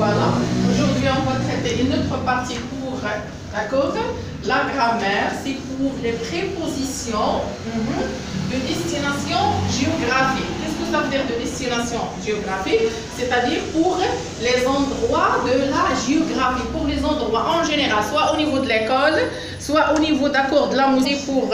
voilà. Aujourd'hui, on va traiter une autre partie pour, d'accord? La grammaire, c'est pour les prépositions de destination géographique. Qu'est-ce que ça veut dire de destination géographique? C'est-à-dire pour les endroits de la géographie, pour les endroits en général, soit au niveau de l'école, soit au niveau, d'accord, de la musique pour,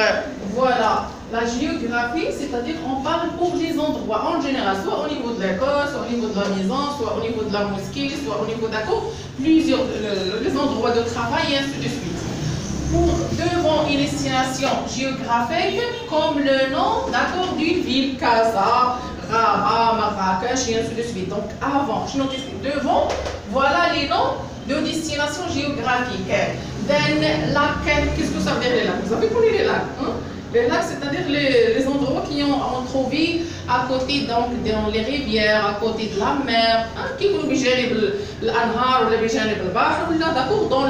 voilà. La géographie, c'est-à-dire on parle pour les endroits en général, soit au niveau de l'école, soit au niveau de la maison, soit au niveau de la mosquée, soit au niveau, d'accord, plusieurs les endroits de travail et ainsi de suite. Pour devant une destination géographique, comme le nom, d'accord, d'une ville, Casa, Rabat, Marrakech et ainsi de suite. Donc avant, je note devant, voilà les noms de destination géographique. Then, lac, qu'est-ce que ça veut dire les lacs? Vous avez connu les lacs, hein? Les lacs, c'est-à-dire les endroits qui ont trouvé à côté, donc, dans les rivières, à côté de la mer, qui sont l'anhar ou les bijanib al-bahr, d'accord, dans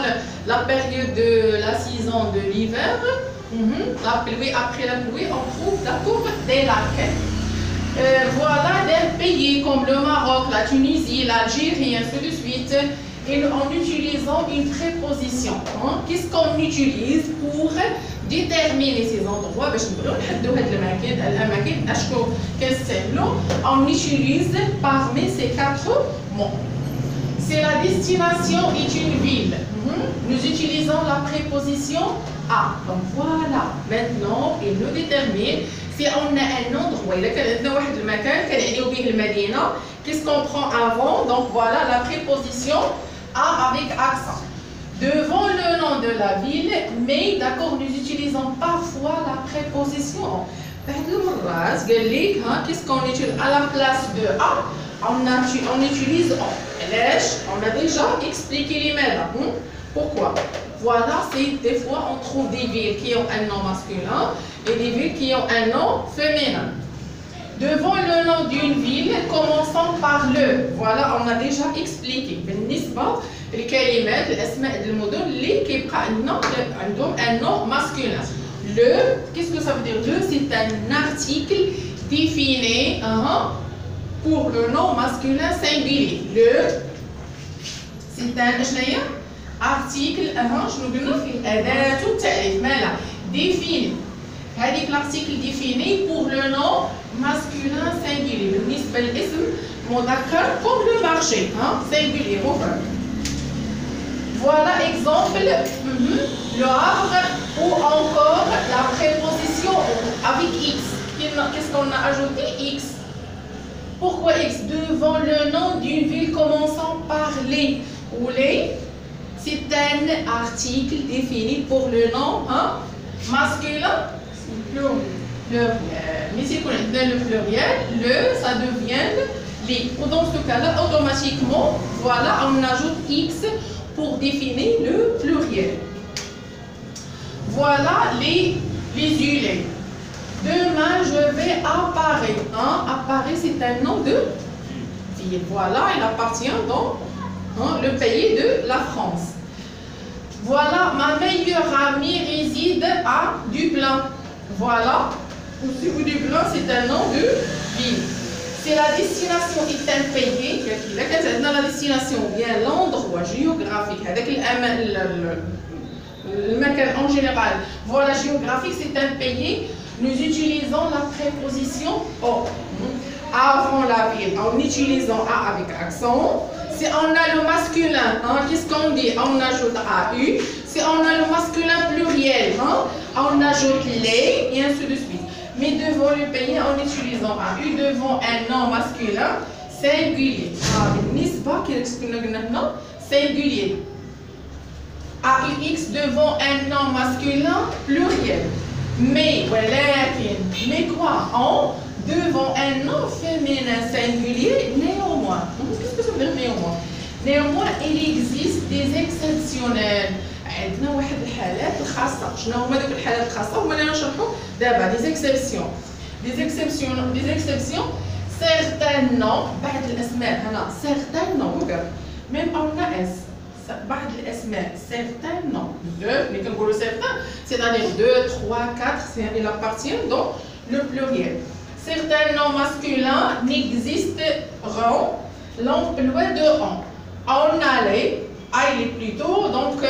la période de la saison de l'hiver, la pluie, après la pluie, on trouve, d'accord, des lacs. Voilà des pays comme le Maroc, la Tunisie, l'Algérie, ainsi de suite, et en utilisant une préposition. Qu'est-ce qu'on utilise pour déterminer ces endroits? On utilise parmi ces 4 mots. C'est la destination est une ville. Nous utilisons la préposition à. Donc voilà. Maintenant, il nous détermine si on a un endroit. Qu'est-ce qu'on prend avant? Donc voilà la préposition à avec accent. Devant le nom de la ville, mais d'accord, nous utilisons parfois la préposition. Qu'est-ce qu'on utilise à la place de a? On utilise on. On a déjà expliqué les mêmes. Pourquoi? Voilà, c'est des fois on trouve des villes qui ont un nom masculin et des villes qui ont un nom féminin. Devant le nom d'une ville, commençons par le. Voilà, on a déjà expliqué. الكلمات الاسماء المدن اللي كيبقى عندهم un nom masculin. Le, qu'est-ce que ça veut dire? Le, c'est un article défini pour le nom masculin singulier. Le, c'est un article شنو قلنا فيه أداة التعريف مالها défini. هذيك l'article défini pour le nom masculin singulier. بالنسبة للاسم مذكر comme le marché singulier مفرد. Voilà exemple, le arbre ou encore la préposition avec X. Qu'est-ce qu'on a ajouté? X. Pourquoi X? Devant le nom d'une ville commençant par les. Ou les, c'est un article défini pour le nom masculin. Mais si on donne le pluriel, le, ça devient les. Dans ce cas-là, automatiquement, voilà, on ajoute X pour définir le pluriel. Voilà les ulés. Demain, je vais à Paris. À Paris, c'est un nom de ville. Voilà, il appartient dans le pays de la France. Voilà, ma meilleure amie réside à Dublin. Voilà, Dublin, c'est un nom de ville. Si la destination est un pays, la destination bien l'endroit géographique, avec le en général, voilà, géographique, c'est un pays, nous utilisons la préposition au. Avant la ville, en utilisant a avec accent. Si on a le masculin, qu'est-ce qu'on dit? On ajoute AU. Si on a le masculin pluriel, on ajoute les, et ainsi de suite. Mais devant le pays, en utilisant AU, devant un nom masculin singulier. Singulier. AUX devant un nom masculin pluriel. Mais quoi? Devant un nom féminin singulier, néanmoins. Qu'est-ce que ça veut dire néanmoins? Néanmoins, il existe des exceptionnels. عندنا واحد الحالات الخاصة. شنو هما دوك الحالات الخاصة؟ هما اللي نشرحوا دابا des exceptions. Des exceptions. Certains noms بعض الأسماء هنا certains noms même en AS. بعض الأسماء certains noms. Mais quand on dit certains, c'est-à-dire 2, 3, 4, il appartient dans le pluriel. Certains noms masculins n'existeront l'emploi de on. en allait, allait plutôt, donc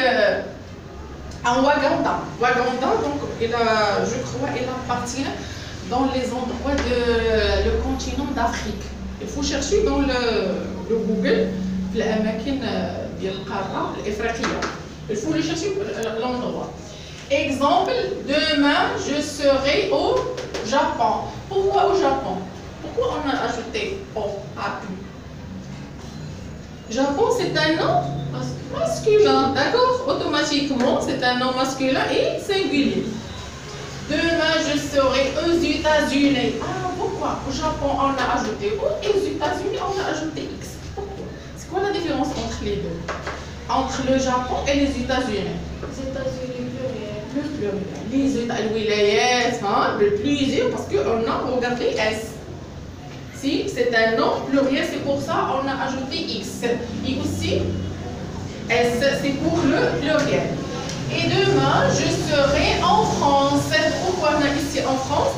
en Ouganda. Ouganda, donc je crois, il appartient dans les endroits le continent d'Afrique. Il faut chercher dans le Google l'amاكن ديال القارة الإفريقية. Il faut le chercher l'endroit. Exemple, demain je serai au Japon. Pourquoi au Japon? Pourquoi on a ajouté au à pu? Japon, c'est un nom masculin, d'accord? Automatiquement, c'est un nom masculin et singulier. Demain, je serai aux États-Unis. Ah, pourquoi? Au Japon, on a ajouté O et aux États-Unis, on a ajouté X. Pourquoi? C'est quoi la différence entre les deux? Entre le Japon et les États-Unis? Les États-Unis pluriel. Le pluriel. Les États-Unis, le plusieurs, parce qu'on a regardé S. Si c'est un nom pluriel, c'est pour ça on a ajouté X. Et aussi, S, c'est pour le pluriel. Et demain, je serai en France. Pourquoi on a ici en France?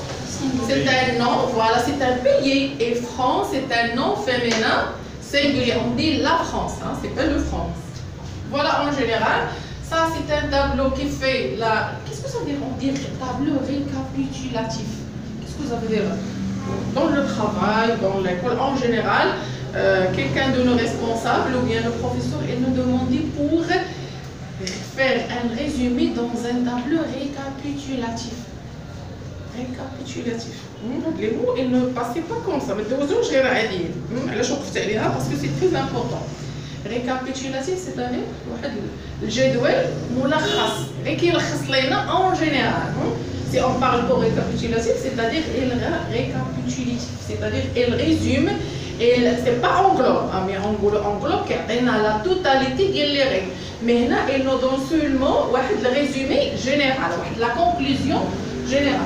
C'est un nom, voilà, c'est un pays. Et France, c'est un nom féminin singulier. On dit la France, hein, c'est pas le France. Voilà en général. Ça, c'est un tableau qui fait la... Qu'est-ce que ça veut dire? On dit tableau récapitulatif. Qu'est-ce que ça veut dire? Dans le travail, dans l'école, en général, quelqu'un de nos responsables ou bien le professeur, il nous demandait pour faire un résumé dans un tableau récapitulatif. Récapitulatif. Les mots, ils ne passaient pas comme ça. Mais heureusement, je l'ai parce que c'est très important. Récapitulatif, c'est-à-dire الجدول ملخص يلخص لنا en général. Si on parle pour récapitulatif, c'est-à-dire il récapitulatif, c'est-à-dire il résume, et c'est pas englobe, mais englobe qui a la totalité des règles. Mais là, il nous donne seulement le résumé général, la conclusion générale.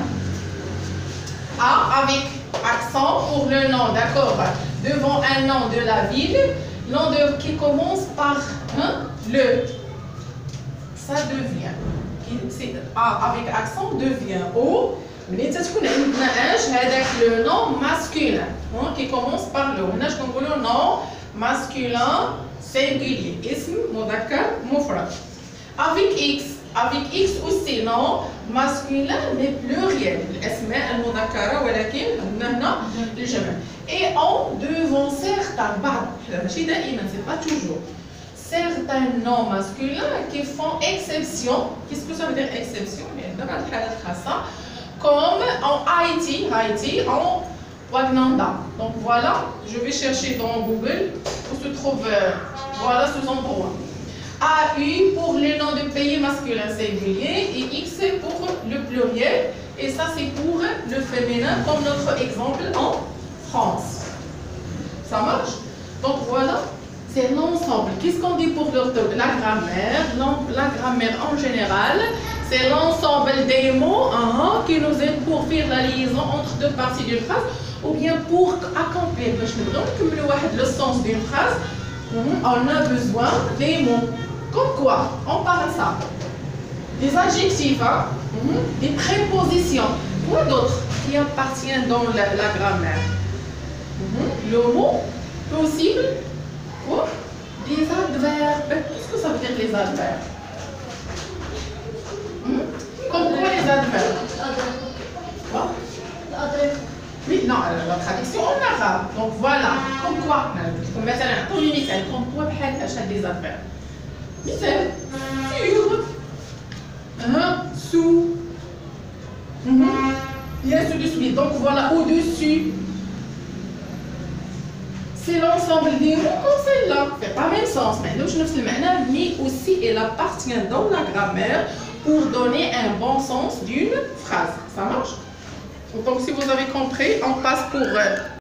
A avec accent pour le nom, d'accord, devant un nom de la ville, nom qui commence par le, ça devient. A avec accent devient O. Mais ça تكون عندنا هذاك le nom masculin qui commence par le. هنا شنو نقولوا nom masculin singulier اسم مذكر مفرد. Avec X aussi nom masculin mais pluriel الأسماء المذكرة ولكن هنا الجمع. Et en devant certains بعض ماشي دائما c'est pas toujours. Certains noms masculins qui font exception. Qu'est-ce que ça veut dire exception? Comme en Haïti, en Ouganda. Donc voilà, je vais chercher dans Google où se trouve voilà ce endroit. AU pour les noms de pays masculins singuliers et X pour le pluriel. Et ça c'est pour le féminin comme notre exemple en France. Ça marche? Donc voilà. C'est l'ensemble. Qu'est-ce qu'on dit pour la grammaire? La grammaire en général, c'est l'ensemble des mots qui nous aident pour faire la liaison entre deux parties d'une phrase ou bien pour accomplir. Le sens d'une phrase, on a besoin des mots. Comme quoi? On parle ça. Des adjectifs, des prépositions. Quoi d'autre qui appartient dans la grammaire? Le mot possible. Quoi? Des adverbes. Qu'est-ce que ça veut dire les adverbes? Comme quoi les adverbes? Quoi? Oui, non, la traduction en arabe. Donc voilà. Comme quoi? Comme quoi achète des adverbes? مثال sur, sous, et ainsi de suite. Donc voilà, au-dessus. C'est l'ensemble des mots comme celle-là. C'est pas le même sens, mais aussi elle appartient dans la grammaire pour donner un bon sens d'une phrase. Ça marche? Donc si vous avez compris, on passe pour